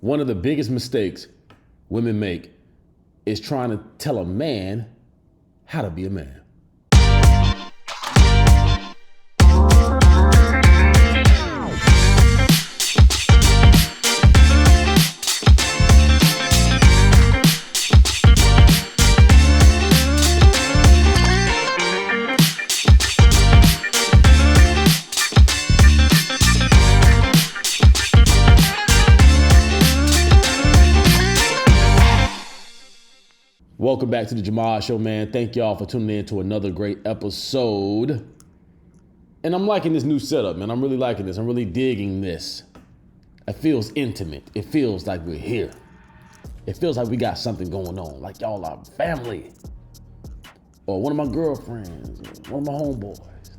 One of the biggest mistakes women make is trying to tell a man how to be a man. Welcome back to the Jamal Show, man. Thank y'all for tuning in to another great episode. And I'm liking this new setup, man. I'm really liking this. I'm really digging this. It feels intimate. It feels like we're here. It feels like we got something going on, like y'all are family. Or one of my girlfriends, or one of my homeboys.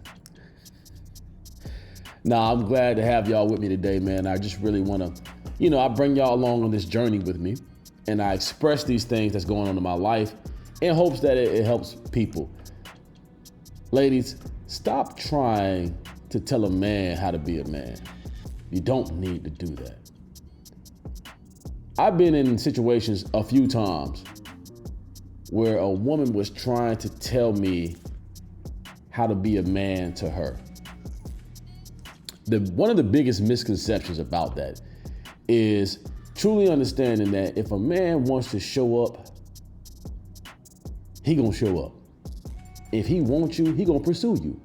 Nah, I'm glad to have y'all with me today, man. I just really want to, I bring y'all along on this journey with me. And I express these things that's going on in my life in hopes that it helps people. Ladies, stop trying to tell a man how to be a man. You don't need to do that. I've been in situations a few times where a woman was trying to tell me how to be a man to her. One of the biggest misconceptions about that is truly understanding that if a man wants to show up, he gonna show up. If he wants you, he gonna pursue you.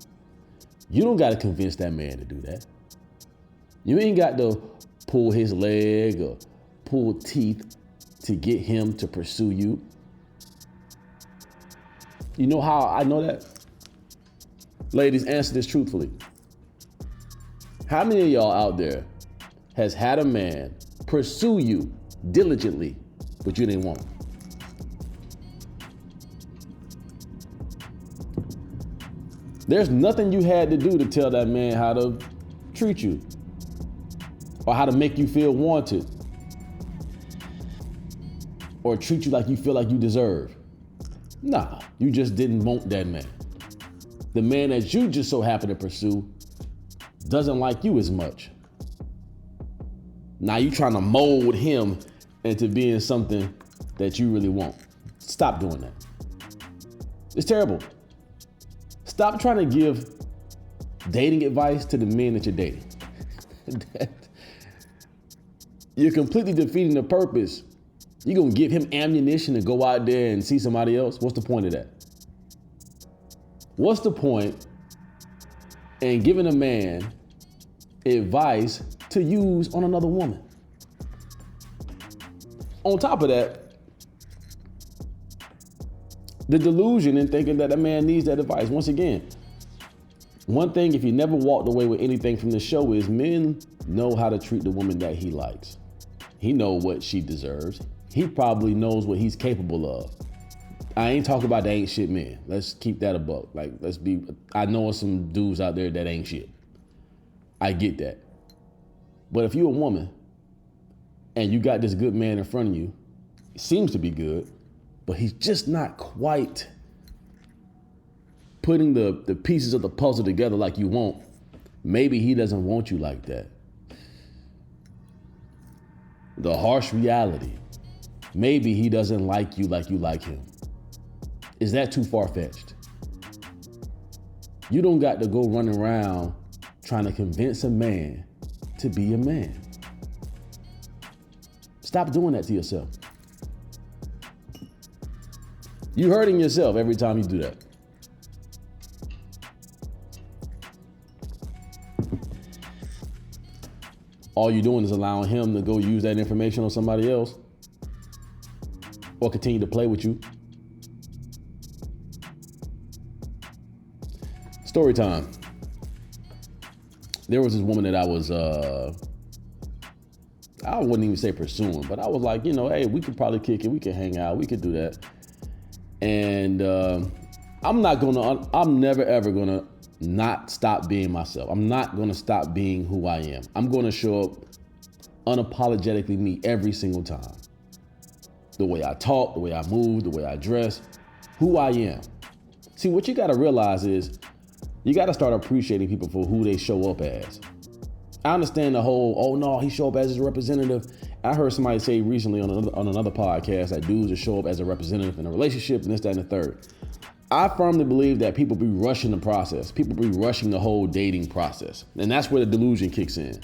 You don't gotta convince that man to do that. You ain't got to pull his leg or pull teeth to get him to pursue you. You know how I know that? Ladies, answer this truthfully. How many of y'all out there has had a man pursue you diligently, but you didn't want him? There's nothing you had to do to tell that man how to treat you or how to make you feel wanted or treat you like you feel like you deserve. Nah, you just didn't want that man. The man that you just so happen to pursue doesn't like you as much. Now you trying to mold him into being something that you really want. Stop doing that. It's terrible. Stop trying to give dating advice to the men that you're dating. You're completely defeating the purpose. You're gonna give him ammunition to go out there and see somebody else? What's the point of that? What's the point in giving a man advice to use on another woman? On top of that, the delusion in thinking that a man needs that advice. Once again, one thing, if you never walked away with anything from the show, is men know how to treat the woman that he likes. He knows what she deserves. He probably knows what he's capable of. I ain't talking about the ain't shit men. Let's keep that a buck. I know some dudes out there that ain't shit. I get that. But if you're a woman and you got this good man in front of you, he seems to be good, but he's just not quite putting the pieces of the puzzle together like you want. Maybe he doesn't want you like that. The harsh reality, maybe he doesn't like you like him. Is that too far-fetched? You don't got to go running around trying to convince a man to be a man. Stop doing that to yourself. You're hurting yourself every time you do that. All you're doing is allowing him to go use that information on somebody else or continue to play with you. Story time. There was this woman that I was, I wouldn't even say pursuing, but I was like, hey, we could probably kick it. We could hang out. We could do that. And I'm never ever gonna not stop being myself. I'm not gonna stop being who I am. I'm gonna show up unapologetically me every single time. The way I talk, the way I move, the way I dress, who I am. See, what you gotta realize is you gotta start appreciating people for who they show up as. I understand the whole, oh no, he show up as his representative. I heard somebody say recently on another podcast that dudes will show up as a representative in a relationship and this, that, and the third. I firmly believe that people be rushing the process. People be rushing the whole dating process. And that's where the delusion kicks in.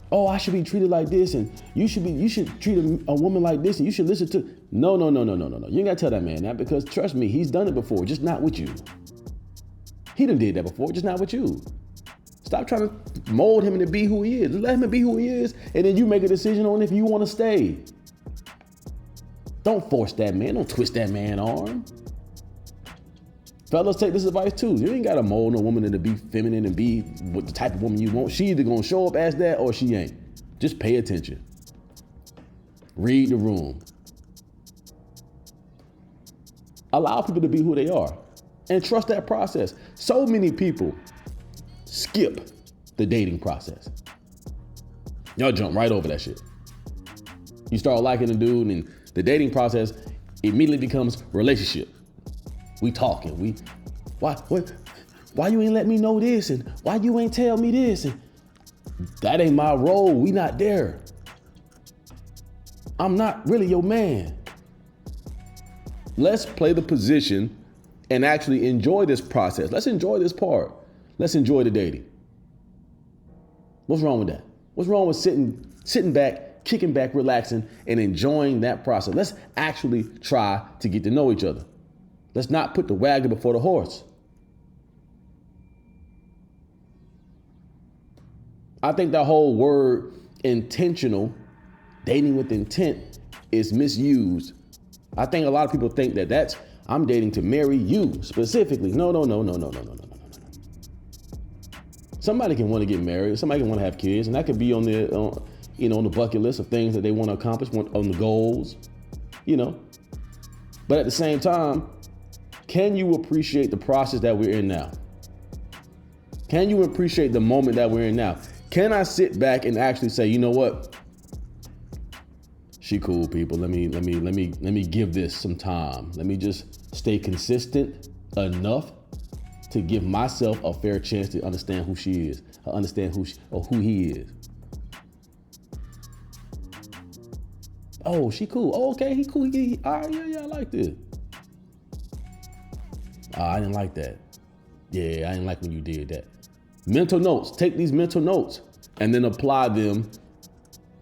Oh, I should be treated like this, and you should treat a woman like this, and you should listen to. No. You ain't gotta tell that man that, because trust me, he's done it before, just not with you. He done did that before, just not with you. Stop trying to mold him into be who he is. Just let him be who he is, and then you make a decision on if you want to stay. Don't force that man. Don't twist that man's arm. Fellas, take this advice too. You ain't gotta mold a woman into be feminine and be what the type of woman you want. She either gonna show up as that or she ain't. Just pay attention. Read the room. Allow people to be who they are and trust that process. So many people skip the dating process. Y'all jump right over that shit. You start liking a dude and the dating process immediately becomes relationship. We talking, why you ain't let me know this, and why you ain't tell me this, and that ain't my role, we not there. I'm not really your man. Let's play the position and actually enjoy this process. Let's enjoy this part. Let's enjoy the dating. What's wrong with that? What's wrong with sitting back, kicking back, relaxing, and enjoying that process? Let's actually try to get to know each other. Let's not put the wagon before the horse. I think that whole word intentional, dating with intent, is misused. I think a lot of people think that that's, I'm dating to marry you specifically. No. Somebody can want to get married. Somebody can want to have kids, and that could be on the, on the bucket list of things that they want to accomplish, on the goals, But at the same time, can you appreciate the process that we're in now? Can you appreciate the moment that we're in now? Can I sit back and actually say, you know what? She cool, people. Let me give this some time. Let me just stay consistent enough to give myself a fair chance to understand who she is, understand who he is. Oh, she cool. Oh, okay, he cool. All right, yeah, I like this. I didn't like that. Yeah, I didn't like when you did that. Mental notes. Take these mental notes and then apply them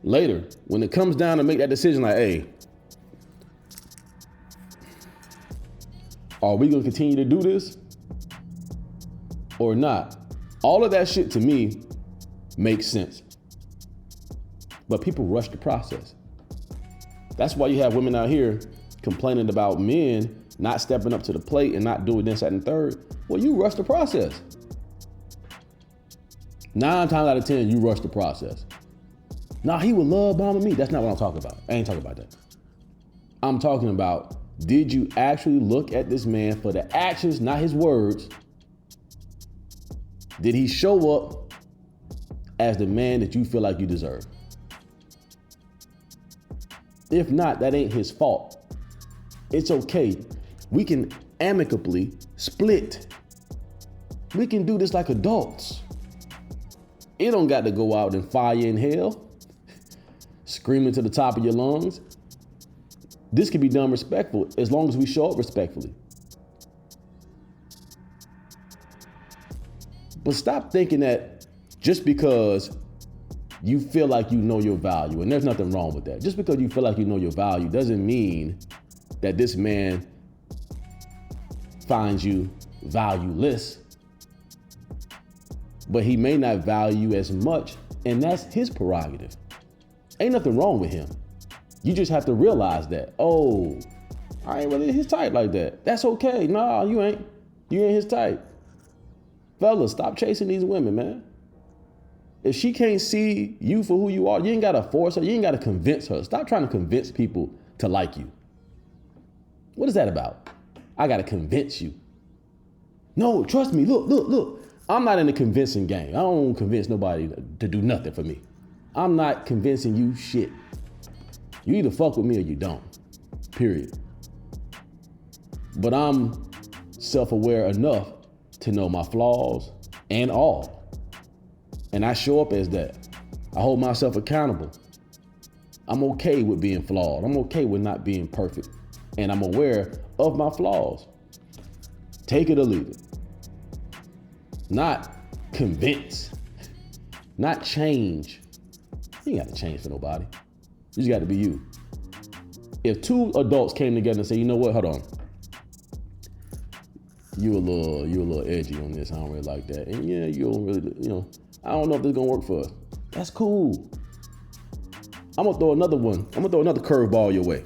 later. When it comes down to make that decision, like, hey, are we gonna continue to do this or not? All of that shit to me makes sense. But people rush the process. That's why you have women out here complaining about men not stepping up to the plate and not doing this, that, and third. Well, you rush the process. 9 times out of 10, you rush the process. Nah, he would love bombing me. That's not what I'm talking about. I ain't talking about that. I'm talking about, did you actually look at this man for the actions, not his words? Did he show up as the man that you feel like you deserve? If not, that ain't his fault. It's okay. We can amicably split. We can do this like adults. It don't got to go out and fire in hell, screaming to the top of your lungs. This can be done respectful as long as we show up respectfully. But stop thinking that just because you feel like you know your value, and there's nothing wrong with that. Just because you feel like you know your value doesn't mean that this man finds you valueless. But he may not value you as much, and that's his prerogative. Ain't nothing wrong with him. You just have to realize that, oh, I ain't really his type like that. That's okay. Nah, you ain't. You ain't his type. Fellas, stop chasing these women, man. If she can't see you for who you are, you ain't gotta force her. You ain't gotta convince her. Stop trying to convince people to like you. What is that about? I gotta convince you. No, trust me. Look. I'm not in the convincing game. I don't convince nobody to do nothing for me. I'm not convincing you shit. You either fuck with me or you don't. Period. But I'm self-aware enough to know my flaws and all. And I show up as that. I hold myself accountable. I'm okay with being flawed. I'm okay with not being perfect. And I'm aware of my flaws. Take it or leave it. Not convince. Not change. You ain't got to change for nobody. You just got to be you. If two adults came together and said, you know what, hold on. You a little edgy on this. I don't really like that. And yeah, you don't really, I don't know if this is gonna work for us. That's cool. I'm gonna throw another curveball your way.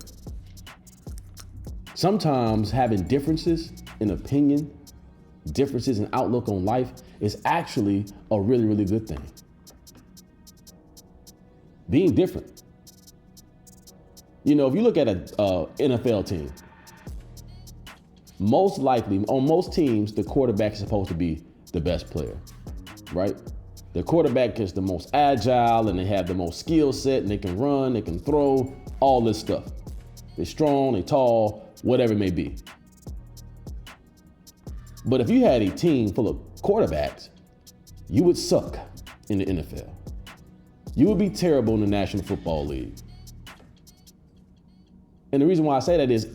Sometimes having differences in opinion, differences in outlook on life is actually a really, really good thing. Being different. If you look at a NFL team, most likely on most teams, the quarterback is supposed to be the best player, right? The quarterback is the most agile and they have the most skill set and they can run, they can throw, all this stuff. They're strong, they're tall, whatever it may be. But if you had a team full of quarterbacks, you would suck in the NFL. You would be terrible in the National Football League. And the reason why I say that is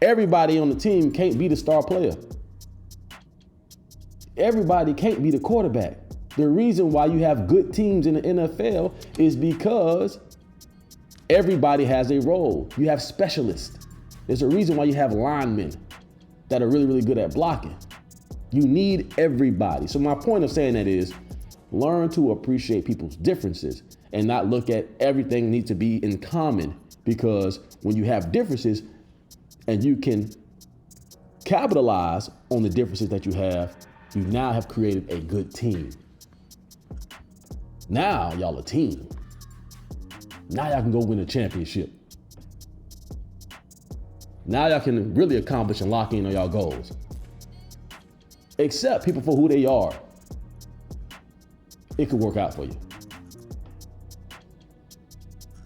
everybody on the team can't be the star player. Everybody can't be the quarterback. The reason why you have good teams in the NFL is because everybody has a role. You have specialists. There's a reason why you have linemen that are really, really good at blocking. You need everybody. So my point of saying that is learn to appreciate people's differences and not look at everything needs to be in common, because when you have differences and you can capitalize on the differences that you now have created a good team. Now y'all a team. Now y'all can go win a championship. Now y'all can really accomplish and lock in on y'all goals. Accept people for who they are. It could work out for you.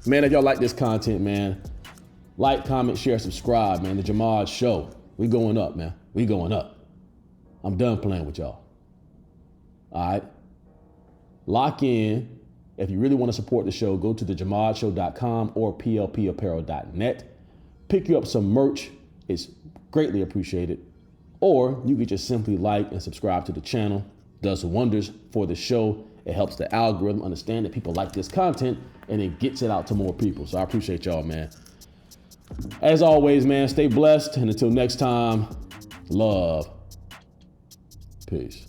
Man, if y'all like this content, man, like, comment, share, subscribe, man. The Jamad Show. We going up, man. We going up. I'm done playing with y'all. All right? Lock in. If you really want to support the show, go to thejamadshow.com or plpapparel.net. Pick you up some merch. It's greatly appreciated. Or you could just simply like and subscribe to the channel. Does wonders for the show. It helps the algorithm understand that people like this content and it gets it out to more people. So I appreciate y'all, man. As always, man, stay blessed. And until next time, love. Peace.